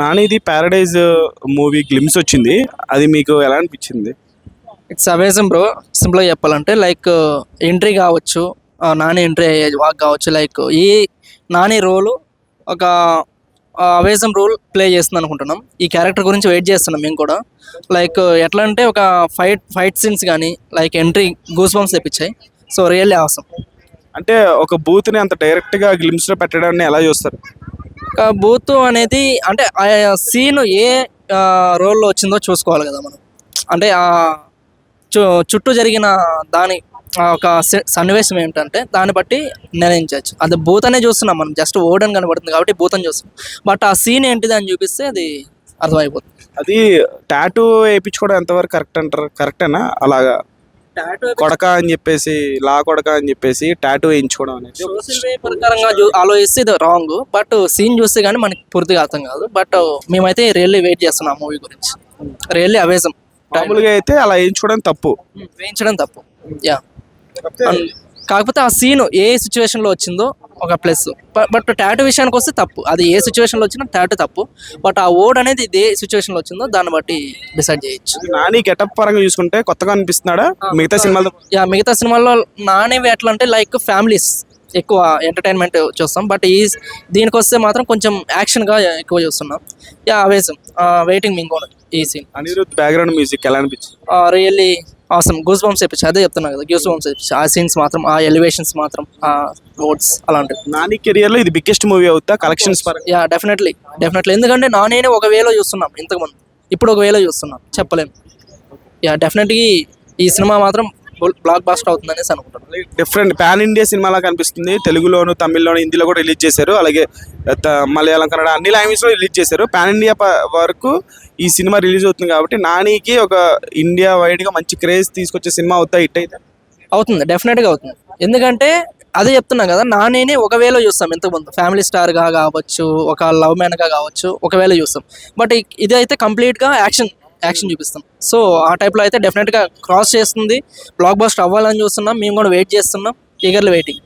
నానిది 'paradise' movie glimpse వచ్చింది. అది మీకు ఎలా అనిపించింది? It's amazing bro. సింపుల్గా చెప్పాలంటే లైక్ ఎంట్రీ కావచ్చు, నాని ఎంట్రీ అయ్యే వాక్ కావచ్చు, లైక్ ఈ నాని రోలు ఒక అమేజింగ్ రోల్ ప్లే చేస్తుంది అనుకుంటున్నాం. ఈ క్యారెక్టర్ గురించి వెయిట్ చేస్తున్నాం మేము కూడా. లైక్ ఎట్లా అంటే ఒక ఫైట్ సీన్స్ కానీ లైక్ ఎంట్రీ గూస్ బంప్స్ తెప్పించాయి. సో రియల్లీ అవసరం. అంటే ఒక బూత్‌ని అంత డైరెక్ట్‌గా గ్లిమ్స్‌లో పెట్టడాన్ని ఎలా చూస్తారు? ఒక బూత్ అనేది అంటే ఆ సీన్ ఏ రోల్లో వచ్చిందో చూసుకోవాలి కదా మనం. అంటే ఆ చుట్టూ జరిగిన దాని ఒక సన్నివేశం ఏంటంటే దాన్ని బట్టి నిర్ణయించవచ్చు. అది బూత్ అనే చూస్తున్నాం మనం, జస్ట్ ఓడని కనబడుతుంది కాబట్టి బూత్ అని చూస్తున్నాం. బట్ ఆ సీన్ ఏంటిది అని చూపిస్తే అది అర్థమైపోతుంది. అది టాటూ ఏపిచ్చుకోవడం ఎంతవరకు కరెక్ట్ అంటారు? కరెక్టేనా? అలాగా కొడక అని చెప్పేసి, లా కొడక అని చెప్పేసి టాటూ వేయించుకోవడం అనేది. సోషల్ వే ప్రకారంగా ఆలోచిస్తే ఇది రాంగ్. బట్ సీన్ చూస్తే కానీ మనకి పూర్తిగా అర్థం కాదు. బట్ మేమైతే రియల్లీ వెయిట్ చేస్తున్నాం మూవీ గురించి. రియల్లీ అవేజం. మామూలుగా అయితే అలా వేయించుకోవడం తప్పు. వేయించడం తప్పు. యా. కాకపోతే ఆ సీన్ ఏ సిచ్యువేషన్లో వచ్చిందో ఒక ప్లస్. బట్ టాటూ విషయానికి వస్తే తప్పు. అది ఏ సిచ్యువేషన్లో వచ్చినా టాటూ తప్పు. బట్ ఆ ఓడ్ అనేది ఏ సిచ్యువేషన్లో వచ్చిందో దాన్ని బట్టి డిసైడ్ చేయొచ్చు. నాని గెటప్ పరంగా చూసుకుంటే కొత్తగా అనిపిస్తున్నాడా మిగతా సినిమాలతో? యా, మిగతా సినిమాల్లో నానేవి ఎట్లా అంటే లైక్ ఫ్యామిలీస్ ఎక్కువ ఎంటర్టైన్మెంట్ చూస్తాం. బట్ దీనికి వస్తే మాత్రం కొంచెం యాక్షన్గా ఎక్కువ చూస్తున్నాం. యా, అవేజం. వెయిటింగ్ మింగ్ ఈ సీన్. అనిరుద్ధ్ బ్యాక్గ్రౌండ్ మ్యూజిక్ ఎలా అనిపించింది? Really awesome. గూస్ బంప్స్ తెప్పించి అదే చెప్తున్నా కదా, గూస్ బంప్స్ తెప్పించి ఆ సీన్స్ మాత్రం, ఆ ఎలివేషన్స్ మాత్రం, ఆ వర్డ్స్ అలాంటివి. నాని కెరియర్ లో ఇది బిగ్గెస్ట్ మూవీ అవుతా కలెక్షన్స్ పరంగా? Yeah, definitely. ఎందుకంటే నానేనే ఒక వేలో చూస్తున్నాం ఇంతకుముందు, ఇప్పుడు ఒక వేలో చూస్తున్నాం, చెప్పలేం. యా, డెఫినెట్లీ ఈ సినిమా మాత్రం బ్లాక్ బాస్టర్ అవుతుంది అనేసి అనుకుంటున్నాను. డిఫరెంట్ పాన్ ఇండియా సినిమాలా కనిపిస్తుంది. తెలుగులోను, తమిళ్లోను, హిందీలో కూడా రిలీజ్ చేశారు. అలాగే మలయాళం, కన్నడ అన్ని లాంగ్వేజ్లో రిలీజ్ చేశారు. పాన్ ఇండియా వరకు ఈ సినిమా రిలీజ్ అవుతుంది కాబట్టి నానికి ఒక ఇండియా వైడ్గా మంచి క్రేజ్ తీసుకొచ్చే సినిమా అవుతా హిట్ అయితే? అవుతుంది, డెఫినెట్గా అవుతుంది. ఎందుకంటే అదే చెప్తున్నా కదా, నానేనే ఒక వేలో చూస్తాం ఇంతకుముందు, ఫ్యామిలీ స్టార్గా కావచ్చు, ఒక లవ్ మ్యాన్గా కావచ్చు, ఒకవేళ చూస్తాం. బట్ ఇది అయితే కంప్లీట్గా యాక్షన్ చూపిస్తాం. సో ఆ టైప్లో అయితే డెఫినెట్గా క్రాస్ చేస్తుంది, బ్లాక్ బస్టర్ అవ్వాలని చూస్తున్నాం. మేము కూడా వెయిట్ చేస్తున్నాం, ఈగర్లీ వెయిటింగ్.